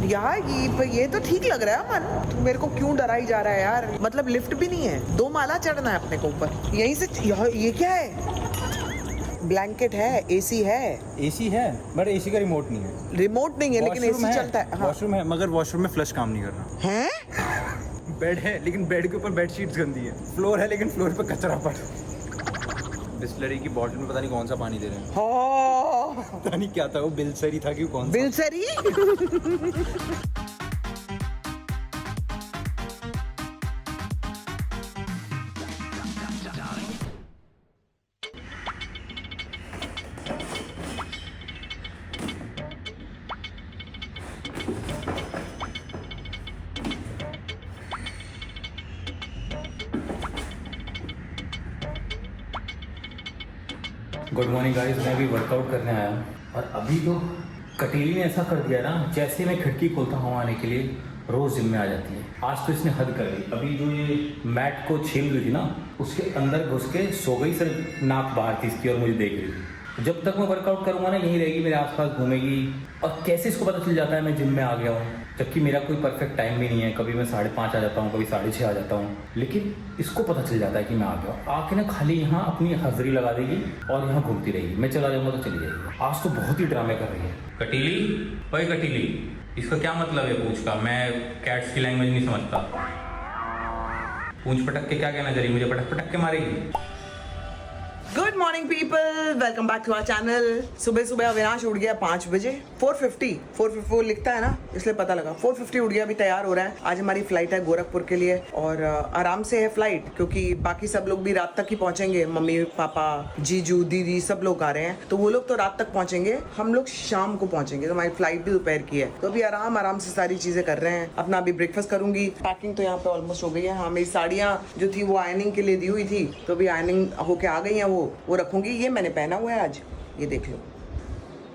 यार ये तो ठीक लग रहा है अमन, तू मेरे को क्यों डराई जा रहा है यार। मतलब लिफ्ट भी नहीं है, 2 माला चढ़ना है अपने को ऊपर यहीं से। ये क्या है? ब्लैंकेट है, एसी है। एसी है बट एसी का रिमोट नहीं है। रिमोट नहीं है लेकिन एसी चलता है। वॉशरूम है मगर वॉशरूम में फ्लश काम नहीं कर रहा है। बेड है लेकिन बेड के ऊपर बेडशीट्स गंदी है। फ्लोर है लेकिन फ्लोर पे कचरा पड़ा। बिस्लरी की बॉटल में पता नहीं कौन सा पानी दे रहे हैं। पता नहीं क्या था वो, बिलसरी था कि कौन सा? बिलसरी। गुड मॉर्निंग गाइस, मैं भी वर्कआउट करने आया हूँ और अभी तो कटीली ने ऐसा कर दिया ना, जैसे मैं खिड़की खोलता हूँ आने के लिए रोज जिम में आ जाती है। आज तो इसने हद कर दी। अभी जो ये मैट को छील रही थी ना, उसके अंदर घुस के सो गई, सिर्फ नाक बाहर थी इसकी और मुझे देख रही थी। जब तक मैं वर्कआउट करूँगा ना यहीं रहेगी, मेरे आसपास घूमेगी। और कैसे इसको पता चल जाता है मैं जिम में आ गया हूँ, जबकि मेरा कोई परफेक्ट टाइम भी नहीं है। कभी मैं 5:30 आ जाता हूँ, कभी 6:30 आ जाता हूँ, लेकिन इसको पता चल जाता है कि मैं आ गया हूँ। आके ना खाली यहाँ अपनी हाजिरी लगा देगी और यहाँ घूमती रहेगी। मैं चला जाऊँगा तो चली जाएगी। आज तो बहुत ही ड्रामे कर रही है। कटीली, ओए कटीली, इसका क्या मतलब है पूंछ का? मैं कैट्स की लैंग्वेज नहीं समझता। पूंछ पटक के क्या कहना चाह रही? मुझे पटक पटक के मारेगी? Good morning people, welcome back to our channel. सुबह सुबह अविनाश उठ गया 5 बजे। 4:50 लिखता है ना, इसलिए पता लगा। 4:50 उठ गया, अभी तैयार हो रहा है। आज हमारी फ्लाइट है गोरखपुर के लिए और आराम से है फ्लाइट, क्योंकि बाकी सब लोग भी रात तक ही पहुंचेंगे। मम्मी पापा, जीजू दीदी सब लोग आ रहे हैं, तो वो लोग तो रात तक पहुंचेंगे, हम लोग शाम को पहुंचेंगे। तो हमारी फ्लाइट भी दोपहर की है, तो अभी आराम से सारी चीजें कर रहे हैं। अपना अभी ब्रेकफास्ट करूंगी। पैकिंग तो यहाँ पे ऑलमोस्ट हो गई है। हाँ, मेरी साड़ियाँ जो थी वो आयरनिंग के लिए दी हुई थी, तो अभी आयरनिंग होके आ गई है। वो रखूंगी। ये मैंने पहना हुआ है आज, ये देख लो।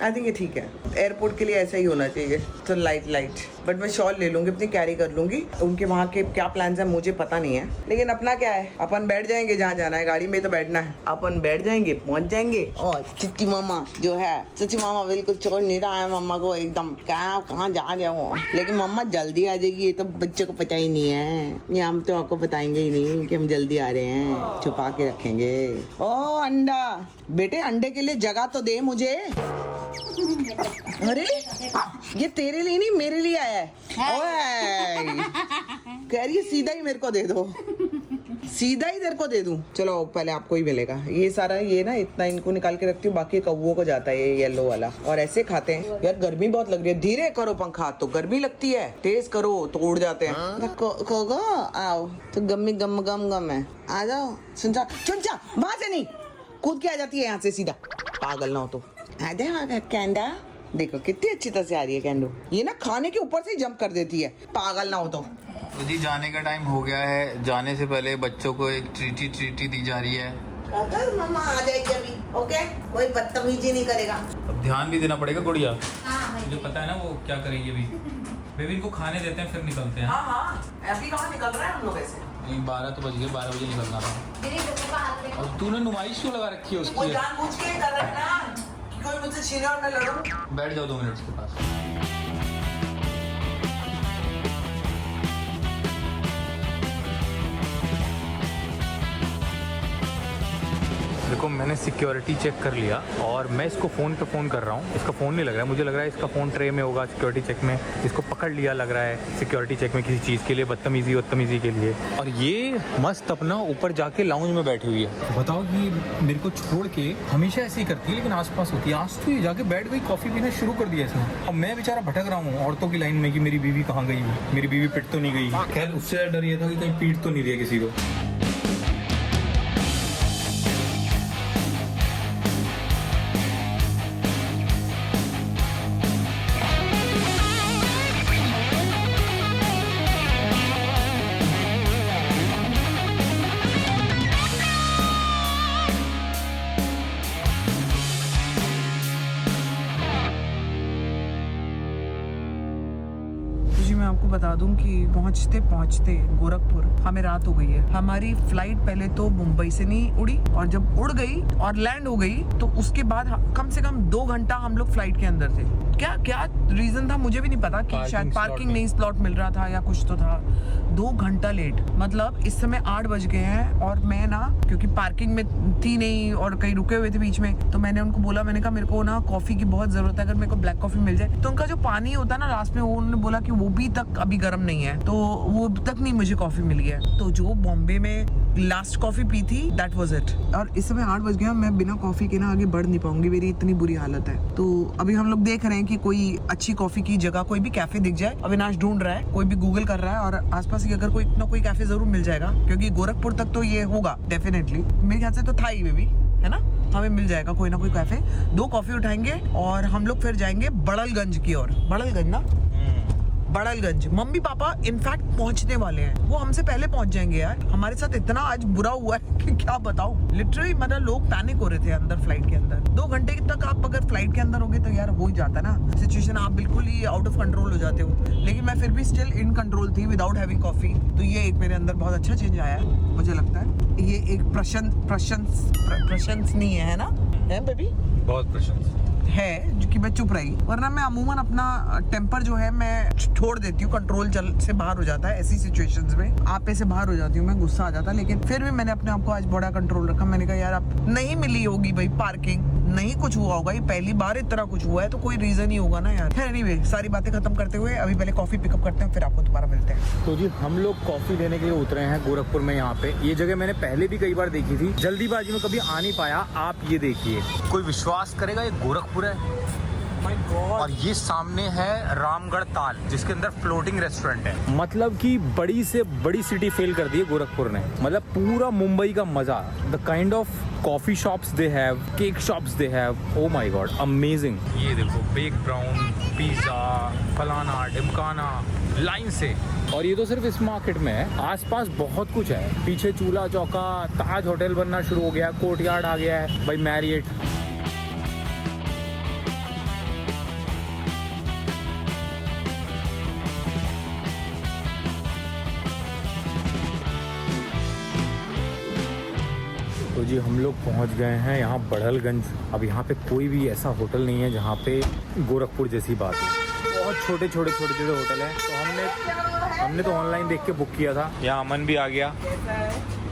आई थिंक ये ठीक है, एयरपोर्ट के लिए ऐसा ही होना चाहिए। तो लाइट बट मैं शॉल ले लूंगी, अपनी कैरी कर लूंगी। उनके वहाँ के क्या प्लान्स हैं मुझे पता नहीं है, लेकिन अपना क्या है, अपन बैठ जाएंगे जहाँ जाना है। गाड़ी में तो बैठना है, अपन बैठ जाएंगे, पहुँच जाएंगे। और चिट्टी मामा जो है, चिट्टी मामा बिल्कुल छोड़ नहीं रहा है मम्मा को एकदम, कहाँ जा रहे हो। लेकिन मम्मा जल्दी आ जाएगी, ये तो बच्चों को पता ही नहीं है। ये हम तो आपको बताएंगे ही नहीं कि हम जल्दी आ रहे हैं, छुपा के रखेंगे। ओ अंडा, बेटे अंडे के लिए जगह तो दे मुझे। अरे ये तेरे लिए नहीं मेरे लिए आया है। ओए कह रही है सीधा ही मेरे को दे दो, सीधा ही तेरे को दे दूं। चलो पहले आपको ही मिलेगा ये सारा। ये ना इतना इनको निकाल के रखती हूँ, बाकी कौवों को जाता है ये येलो वाला। और ऐसे खाते हैं। यार गर्मी बहुत लग रही है, धीरे करो पंखा, तो गर्मी लगती है। तेज करो तो उड़ जाते हैं। कोगो आओ तो गम्मी गम है, आ जाओ। सुनचा वहां से नहीं, कूद के आ जाती है यहाँ से सीधा। पागल ना हो तो कैंडा, देखो कितनी अच्छी तरह से आ रही है कैंडो। ये ना खाने के ऊपर से ही जंप कर देती है, पागल ना हो तो। जी जाने का टाइम हो गया है। जाने से पहले बच्चों को एक ट्रीटी दी जा रही है। अगर मम्मा आ जाएगी अभी, ओके, कोई बदतमीजी नहीं करेगा। अब ध्यान भी देना पड़ेगा गुड़िया। मुझे पता है ना वो क्या करेगी अभी। बेबी इनको खाने देते हैं फिर निकलते हैं। हाँ, अभी कहाँ निकल रहे हैं हम लोग ऐसे? 12 तो बज गए, 12 बजे निकलना था। और तूने नुमाइश क्यों लगा रखी है वो उसकी? जानबूझ के कर रहा है ना, कि कोई मुझसे छीने और मैं लड़ूं। बैठ जाओ 2 मिनट के पास। देखो मैंने सिक्योरिटी चेक कर लिया और मैं इसको फ़ोन पे फ़ोन कर रहा हूँ। इसका फ़ोन नहीं लग रहा है, मुझे लग रहा है इसका फ़ोन ट्रे में होगा सिक्योरिटी चेक में। इसको पकड़ लिया लग रहा है सिक्योरिटी चेक में किसी चीज़ के लिए, बदतमीज़ी के लिए। और ये मस्त अपना ऊपर जाके लाउंज में बैठी हुई है। बताओ कि मेरे को छोड़ के हमेशा ऐसे ही करती है, लेकिन आसपास होती है। आज तो ये जाके बैठ गई, कॉफ़ी पीना शुरू कर दिया इसने। अब मैं बेचारा भटक रहा हूँ औरतों की लाइन में कि मेरी बीवी कहाँ गई, मेरी बीवी पिट तो नहीं गई। खैर उससे डर ये था कि कहीं पीट तो नहीं रही किसी को। मैं आपको बता दूं कि पहुंचते पहुंचते गोरखपुर हमें रात हो गई है। हमारी फ्लाइट पहले तो मुंबई से नहीं उड़ी, और जब उड़ गई और लैंड हो गई तो उसके बाद कम से कम 2 घंटा हम लोग फ्लाइट के अंदर थे। क्या क्या रीजन था मुझे भी नहीं पता कि Parking शायद slot पार्किंग नहीं स्लॉट मिल रहा था या कुछ तो था। 2 घंटा लेट, मतलब इस समय 8 बज गए हैं और मैं ना क्योंकि पार्किंग में थी नहीं और कहीं रुके हुए थे बीच में, तो मैंने उनको बोला, मैंने कहा मेरे को ना कॉफी की बहुत जरूरत है, अगर मेरे को ब्लैक कॉफी मिल जाए। तो उनका जो पानी होता है ना लास्ट में, वो उन्होंने बोला कि वो भी तक अभी गर्म नहीं है, तो वो तक नहीं मुझे कॉफी मिली है। तो जो बॉम्बे में लास्ट कॉफी पी थी दैट वाज इट। और इस समय 8 बज गया, मैं बिना कॉफी के ना आगे बढ़ नहीं पाऊंगी, मेरी इतनी बुरी हालत है। तो अभी हम लोग देख रहे हैं कि कोई अच्छी कॉफी की जगह, कोई भी कैफे दिख जाए। अविनाश ढूंढ रहा है, कोई भी गूगल कर रहा है और आसपास ही अगर कोई ना कोई कैफे जरूर मिल जाएगा, क्योंकि गोरखपुर तक तो ये होगा डेफिनेटली, मेरे ख्याल से तो था ही में भी, है ना, हमें मिल जाएगा कोई ना कोई कैफे। 2 कॉफी उठाएंगे और हम लोग फिर जाएंगे बड़लगंज की ओर। बड़लगंज ना, बड़लगंज। मम्मी पापा इनफैक्ट पहुंचने वाले हैं, वो हमसे पहले पहुंच जाएंगे यार। हमारे साथ इतना आज बुरा हुआ है कि क्या बताऊं, लिटरली मतलब लोग पैनिक हो रहे थे अंदर फ्लाइट के अंदर। 2 घंटे तक आप अगर फ्लाइट के अंदर होगे तो यार हो ही जाता ना सिचुएशन, आप बिल्कुल ही आउट ऑफ कंट्रोल हो जाते हो। लेकिन मैं फिर भी स्टिल इन कंट्रोल थी विदाउट हैविंग कॉफी। तो ये एक मेरे अंदर बहुत अच्छा चेंज आया है, मुझे लगता है ये एक प्रशंसनीय है ना, है बेबी, बहुत प्रशंसा है कि मैं चुप रही, वरना मैं अमूमन अपना टेम्पर जो है मैं छोड़ देती हूँ, कंट्रोल से बाहर हो जाता है ऐसी सिचुएशंस में, आप से बाहर हो जाती हूँ, मैं गुस्सा आ जाता। लेकिन फिर भी मैंने अपने आप को आज बड़ा कंट्रोल रखा। मैंने कहा यार अब नहीं मिली होगी भाई पार्किंग, नहीं कुछ हुआ होगा, ये पहली बार इतना कुछ हुआ है तो कोई रीजन ही होगा ना यार। एनीवे, सारी बातें खत्म करते हुए अभी पहले कॉफी पिकअप करते हैं, फिर आपको दोबारा मिलते हैं। तो जी हम लोग कॉफी लेने के लिए उतरे हैं गोरखपुर में। यहाँ पे ये जगह मैंने पहले भी कई बार देखी थी, जल्दीबाजी में कभी आ नहीं पाया। आप ये देखिए, कोई विश्वास करेगा ये गोरखपुर है और ये सामने है रामगढ़ ताल, जिसके अंदर फ्लोटिंग रेस्टोरेंट है। मतलब कि बड़ी से बड़ी सिटी फेल कर दी है गोरखपुर ने, मतलब पूरा मुंबई का मजा। The kind of coffee shops they have, cake shops they have, oh my God amazing. ये देखो, बेक ब्राउन, पिज्जा, फलाना ढिमकाना, लाइन से। और ये तो सिर्फ इस मार्केट में है, आसपास बहुत कुछ है। पीछे चूल्हा चौका, ताज होटल बनना शुरू हो गया, कोर्टयार्ड आ गया है भाई, मैरियट। तो जी हम लोग पहुंच गए हैं यहाँ बड़लगंज। अब यहाँ पे कोई भी ऐसा होटल नहीं है जहाँ पे गोरखपुर जैसी बात है। बहुत छोटे छोटे होटल हैं। तो हमने तो ऑनलाइन देख के बुक किया था। यहाँ अमन भी आ गया।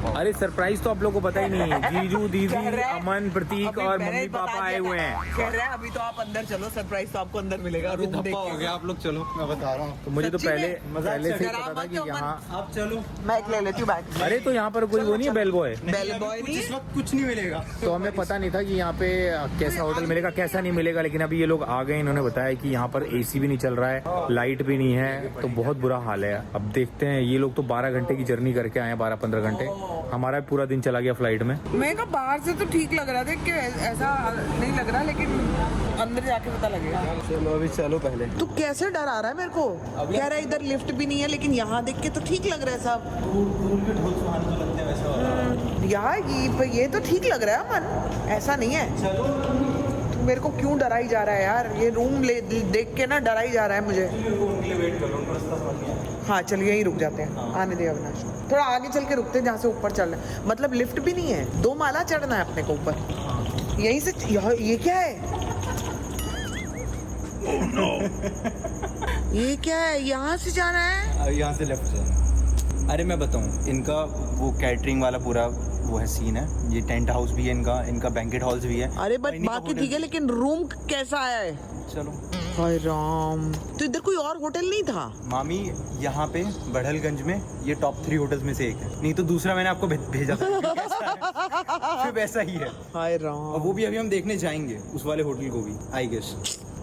अरे सरप्राइज तो आप लोगों को पता ही नहीं है। जीजू, दीदी, अमन, प्रतीक और मम्मी पापा आए हुए हैं। कह रहे हैं अभी तो आप अंदर चलो, सरप्राइज तो आपको अंदर मिलेगा। रूम देख के हो गया, आप लोग चलो, मैं बता रहा हूँ। तो मुझे तो सच्ची में? पहले से ही डरा पता था मत कि जाओ, यहाँ। आप चलो, मैं एक ले लेती हूँ बैग। अरे तो यहाँ पर कोई वो नहीं है बेल बॉय, बेल बॉय नहीं इस वक्त कुछ नहीं मिलेगा। तो हमें पता नहीं था कि यहाँ पे कैसा होटल मिलेगा कैसा नहीं मिलेगा। लेकिन अभी ये लोग आ गए, इन्होंने बताया कि यहाँ पर एसी भी नहीं चल रहा है, लाइट भी नहीं है, तो बहुत बुरा हाल है। अब देखते हैं, ये लोग तो 12 घंटे की जर्नी करके आए हैं, 12-15 घंटे। हमारा भी पूरा दिन चला गया फ्लाइट में। मैं कहा बाहर से तो ठीक लग रहा था कि ऐसा नहीं लग रहा, लेकिन अंदर जाके पता लगेगा। चलो अभी चलो पहले। तू कैसे डर आ रहा है मेरे को? कह रहा है इधर लिफ्ट भी नहीं है, लेकिन यहाँ देख के तो ठीक लग रहा है सब। यार ये तो ठीक लग रहा है मन, ऐसा नहीं है। तू मेरे को क्यों डराई जा रहा है यार? ये रूम देख के ना डराई जा रहा है मुझे। हाँ चलिए यहीं रुक जाते हैं, आने दे अविनाश। थोड़ा आगे चल के रुकते हैं जहाँ से ऊपर चलना है। मतलब लिफ्ट भी नहीं है, 2 माला चढ़ना है अपने को ऊपर। यहीं से ये क्या है? ये क्या है? यहाँ से जाना है? यहाँ से लेफ्ट जाना। अरे मैं बताऊँ, इनका वो कैटरिंग वाला पूरा वो है सीन है। ये टेंट हाउस भी है इनका बैंकेट हॉल्स भी है। अरे बट बाकी ठीक है, लेकिन रूम कैसा है? चलो। हाय राम, तो इधर कोई और होटल नहीं था? मामी यहाँ पे बड़लगंज में ये टॉप 3 होटल्स में से एक है। नहीं तो दूसरा मैंने आपको भेजा था। फिर वैसा ही है। हाय और राम, वो भी अभी हम देखने जाएंगे उस वाले होटल को भी, आई गेस।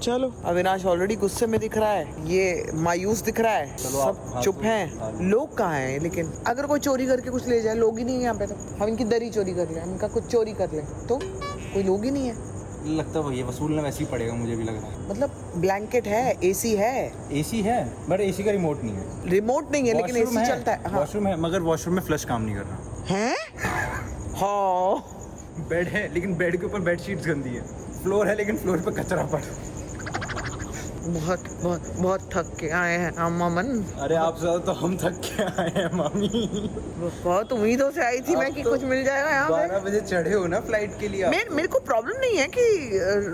चलो। अविनाश ऑलरेडी गुस्से में दिख रहा है, ये मायूस दिख रहा है। चलो आप सब चुप हैं। लोग कहाँ हैं? लेकिन अगर कोई चोरी करके कुछ ले जाए, लोग ही नहीं है यहाँ पे, तो हम इनकी दरी चोरी कर ले, इनका कुछ चोरी कर ले, तो कोई लोग ही नहीं है। लगता है ये वसूलना वैसे ही पड़ेगा, मुझे भी लग रहा है। मतलब ब्लैंकेट है, एसी है। एसी है बट एसी का रिमोट नहीं है। रिमोट नहीं है लेकिन वॉशरूम एसी चलता है। हाँ। वॉशरूम है, मगर वॉशरूम में फ्लश काम नहीं कर रहा हैं? हाँ। बेड है लेकिन बेड के ऊपर बेडशीट्स गंदी है। फ्लोर है लेकिन फ्लोर पे कचरा पड़ा। बहुत बहुत बहुत थक के आए हैं हम अमन। अरे आप ज्यादा तो हम थक के आए हैं मामी। बहुत उम्मीदों से आई थी मैं कि कुछ मिल जाएगा यहाँ पे। 12 बजे चढ़े हो ना फ्लाइट के लिए आप। मेरे को प्रॉब्लम नहीं है कि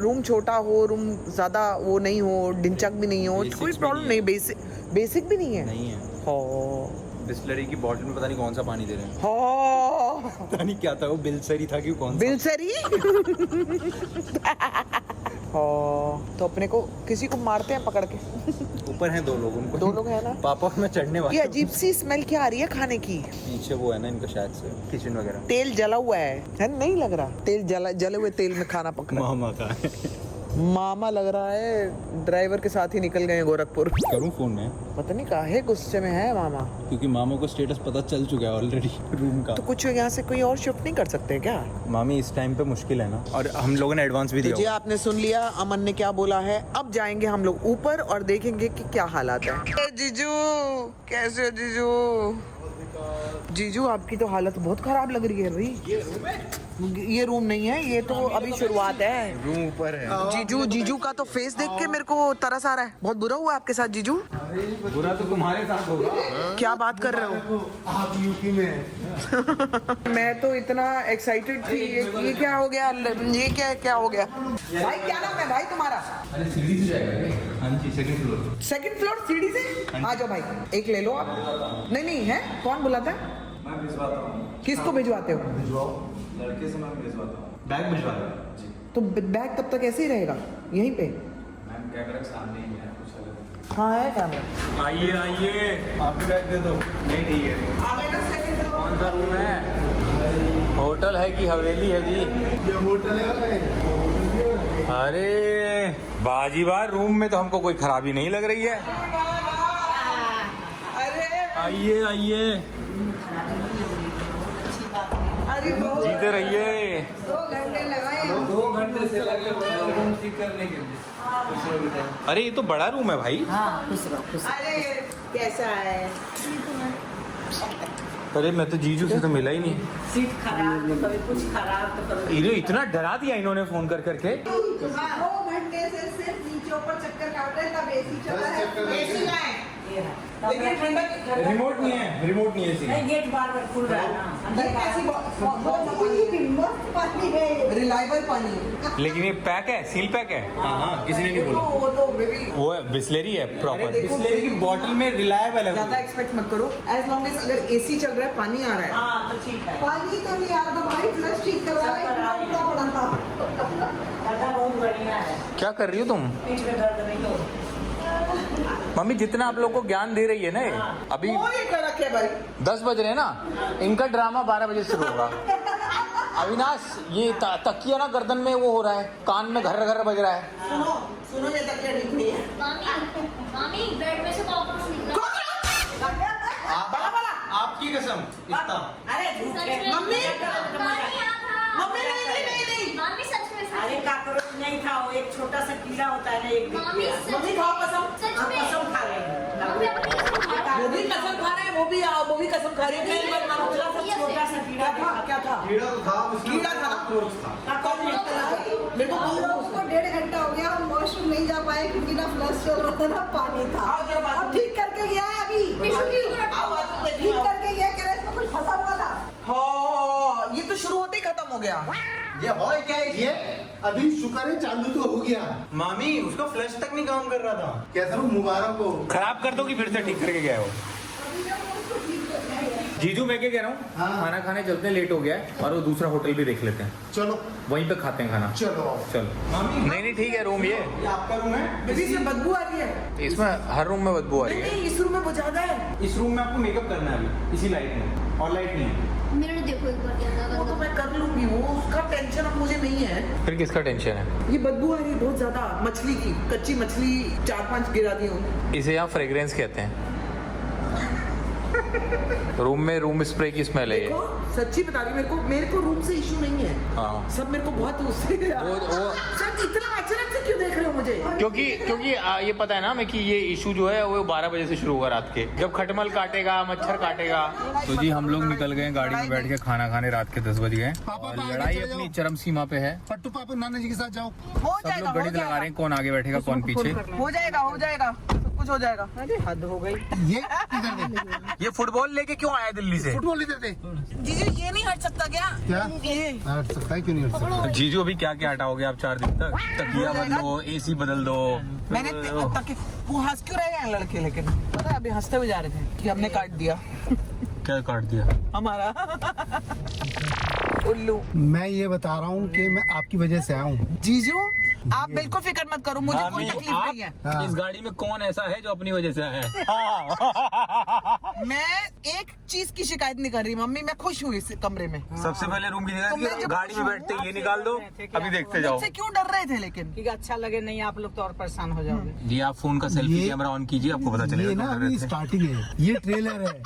रूम छोटा हो, रूम ज्यादा वो नहीं हो, डिंचक भी नहीं हो, Basics कोई भी प्रॉब्लम नहीं नहीं, बेसिक भी नहीं है। नहीं है। हाँ बिस्लरी की बॉटल में पता नहीं कौन सा पानी दे रहे हैं। हाँ पता नहीं क्या था वो, बिलसरी था कि कौन सा। बिलसरी। हाँ तो अपने को किसी को मारते हैं पकड़ के। ऊपर हैं 2 लोग, उनको 2 लोग हैं ना। पापा और मैं चढ़ने वाले ये हैं। अजीब सी स्मेल क्या आ रही है खाने की? नीचे वो है ना इनका शायद से किचन वगैरह। तेल जला हुआ है नहीं लग रहा? तेल जले हुए तेल में खाना पक रहा है। मामा का है। मामा लग रहा है ड्राइवर के साथ ही निकल गए हैं गोरखपुर। करूँ फोन में? पता नहीं काहे गुस्से में है मामा। क्योंकि मामा को स्टेटस पता चल चुका है ऑलरेडी रूम का। तो कुछ यहाँ से कोई और शिफ्ट नहीं कर सकते क्या? मामी इस टाइम पे मुश्किल है ना, और हम लोगों ने एडवांस भी तो जी दिया। आपने सुन लिया अमन ने क्या बोला है। अब जाएंगे हम लोग ऊपर और देखेंगे कि क्या हालात है। जीजू कैसे हो जीजू? जीजू आपकी तो हालत बहुत खराब लग रही है भाई। ये रूम नहीं है, ये तो अभी शुरुआत है। रूम ऊपर है। जीजू का तो फेस देख के मेरे को तरस आ रहा है। बहुत बुरा हुआ आपके साथ जीजू? बुरा तो तुम्हारे साथ होगा। क्या बात कर रहे हो? आप यूपी में। मैं तो इतना एक्साइटेड थी। ये क्या हो गया? ये क्या हो गया? भाई क्या नाम है भाई तुम्हारा? अरे सीढ़ी से जाएगा। हाँ जी, सेकंड फ्लोर। सेकंड फ्लोर सीढ़ी से आ जाओ भाई। एक ले लो आप। नहीं है, कौन बुलाता है? मैं भिजवाता हूँ। किसको भिजवाते हो? भिजवाओ, लड़के से मैं भिजवाता हूँ। बैग भिजवा दो जी। तो बैग तब तक ऐसे ही रहेगा यहीं पे? मैम कैमरा के सामने ही है, कुछ अलग। हाँ है कैमरा। आइए आइए, आप भी बैग दे दो। नहीं ठीक है। आगे ना सेकंड फ्लोर। कौन सा रूम है? होटल है कि हवेली है जी? ये होटल है। अरे बाजीबार रूम में तो हमको कोई खराबी नहीं लग रही है। आइए आइए, अरे जीते रहिए। 2 घंटे लगाए। 2 घंटे से लगे रूम ठीक करने के लिए। अरे ये तो बड़ा रूम है भाई। अरे कैसा है? अरे मैं तो जीजू से तो मिला ही नहीं। सीट खराब तो कभी कुछ खराब तो कभी इन्हें इतना डरा दिया इन्होंने फोन कर करके। 2 घंटे से सिर्फ नीचे ऊपर चक्कर काट रहे हैं, तब एसी चला है। एसी है ये है। लेकिन ठंडक रिमोट नहीं है, रिमोट नहीं है इसी। नहीं, गेट बार खुल रहा है ना, अंदर पानी है, रिलायबल पानी है। लेकिन ये पैक है, सील पैक है। हाँ किसी ने नहीं बोला। वो तो बेबी वो है बिस्लेरी है प्रॉपर। बिस्लेरी की बॉटल में रिलायबल है वो। ज्यादा एक्सपेक्ट मत करो। एज लॉन्ग एज अगर एसी चल रहा है, पानी आ रहा है। हाँ तो ठीक है। पानी तो नहीं आ रहा था भाई, फ्लश ठीक करवा रहा है, इतना बड़ा था। दादा बहुत बढ़िया है, क्या कर रही हो तुम? पीठ में दर्द नहीं हो। मम्मी जितना आप लोग को ज्ञान दे रही है ना, अभी वो ये कर रखे भाई। 10 बज रहे हैं ना, इनका ड्रामा 12 बजे शुरू होगा। अविनाश ये तकिया ना गर्दन में वो हो रहा है, कान में घर घर बज रहा है। सुनो ये तक ठीक नहीं है। मामी बेड में से कॉकरोच निकला। बड़ा बड़ा आपकी कसम इतना। अरे सच में मम्मी पानी आ था। मम्मी नहीं मामी सच में अरे काकरोच नहीं था, वो एक छोटा सा कीड़ा होता है ना, एक मामी कीड़ा। सच मम्मी खाओ कसम। सच हम में कसम खा रहे हैं। मम्मी अपनी कसम खा वो भी कसम खा रहे हैं, वो भी कसम खा रही है। छोटा सा छोटा सा कीड़ा क्या था? क्या था? कीड़ा तो था, उसमें कीड़ा था। कॉकरोच था। कौन निकला था? मेरे को हम लोग को 1.5 घंटा हो गया, हम वॉशरूम नहीं जा पाए क्योंकि ना फ्लश चल रहा था ना पानी था। आओ जरा बात अब ठीक करके गया है अभी। ठीक करके गया, कह रहे इसमें कुछ फंसा हुआ था। हाँ ये तो शुरू होते ही खत्म हो गया। ये हो क्या है ये? अभी शुक्र है चालू तो हो गया। मामी उसका फ्लश तक नहीं काम कर रहा था। कैसा हूँ मुबारक हो। खराब कर दो कि फिर से ठीक करके गए हो। जीजू मैं क्या कह रहा हूँ, हाँ। खाना खाने चलते हैं, लेट हो गया है, और वो दूसरा होटल भी देख लेते हैं, चलो वहीं पे खाते हैं खाना। चलो। चलो। मामी नहीं ठीक है रूम ये आपका रूम है। बेबी इसमें बदबू आ रही है। इसमें हर रूम में बदबू आ रही है। नहीं इस रूम में वो ज्यादा है। इस रूम में आपको मेकअप करना है अभी इसी लाइट में, और लाइट नहीं है। मेरे देखो एक बार क्या वो तो मैं कर लूंगी, वो उसका टेंशन अब मुझे नहीं है। फिर किसका टेंशन है? ये बदबू आ रही है बहुत ज्यादा मछली की, कच्ची मछली 4-5 गिरा दी हूँ। इसे यहाँ फ्रेग्रेंस कहते हैं। रूम स्प्रे की स्मेल है ये। देखो सच्ची बता रही हूँ, मेरे को रूम से इशू नहीं है। हाँ। सब मेरे को बहुत उससे सर इतना अचानक से क्यों देख रहे हो मुझे? क्योंकि ये पता है ना हमें कि ये इशू जो है वो 12 बजे से शुरू होगा रात के, जब खटमल काटेगा, मच्छर काटेगा। तो जी हम लोग निकल गए गाड़ी में बैठ के खाना खाने, रात के 10 बज गए और लड़ाई अपनी चरम सीमा पे है। पट्टू पापा नाना जी के साथ जाओ। हो सब जाएगा, लोग गणित लगा रहे हैं कौन आगे बैठेगा कौन पीछे। हो जाएगा सब कुछ हो जाएगा। अरे हद हो गई। ये इधर दे, ये फुटबॉल लेके क्यों आया दिल्ली से? फुटबॉल इधर दे। जीजू ये नहीं हट सकता क्या? क्या ये हट सकता है, क्यों नहीं हट सकता? जीजू अभी क्या क्या हटाओगे आप 4 दिन तक? तकिया बदलो, एसी बदल दो। मैंने वो हंस क्यों रहे हैं लड़के, लेकिन पता है अभी हंसते हुए जा रहे थे कि हमने काट दिया क्या काट दिया? हमारा उल्लू। मैं ये बता रहा हूँ कि मैं आपकी वजह से आया हूँ। जीजू आप बिल्कुल फिक्र मत करो, मुझे कोई मामी, तकलीफ नहीं है। हाँ। इस गाड़ी में कौन ऐसा है जो अपनी वजह से आया है? मैं एक चीज की शिकायत नहीं कर रही मम्मी, मैं खुश हूँ इस कमरे में। सबसे पहले रूम की तो मैं जगह जब गाड़ी में बैठते ये निकाल दो, अभी देखते जाओ। मुझसे क्यों डर रहे थे लेकिन? कि अच्छा लगे नहीं, आप लोग तो और परेशान हो जाओगे। जी आप फोन का सेल्फी ये- कैमरा ऑन कीजिए, आपको पता चलेगा ये ना कौन डर अभी रहे थे। स्टार्टिंग है, ये ट्रेलर है।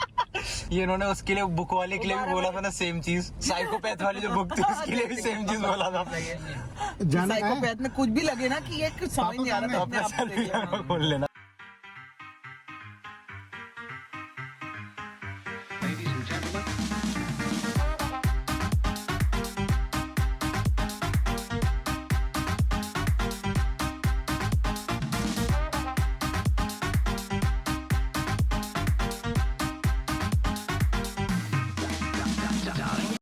ये इन्होंने उसके लिए बुक वाले के लिए भी बोला था ना सेम चीज, साइकोपैथ वाली जो बुक थी उसके लिए भी सेम चीज बोला था। जाना है साइकोपैथ में कुछ भी लगे ना कि ये कुछ समझ नहीं आ रहा था, अपने आप को देख लेना। खोल लेना।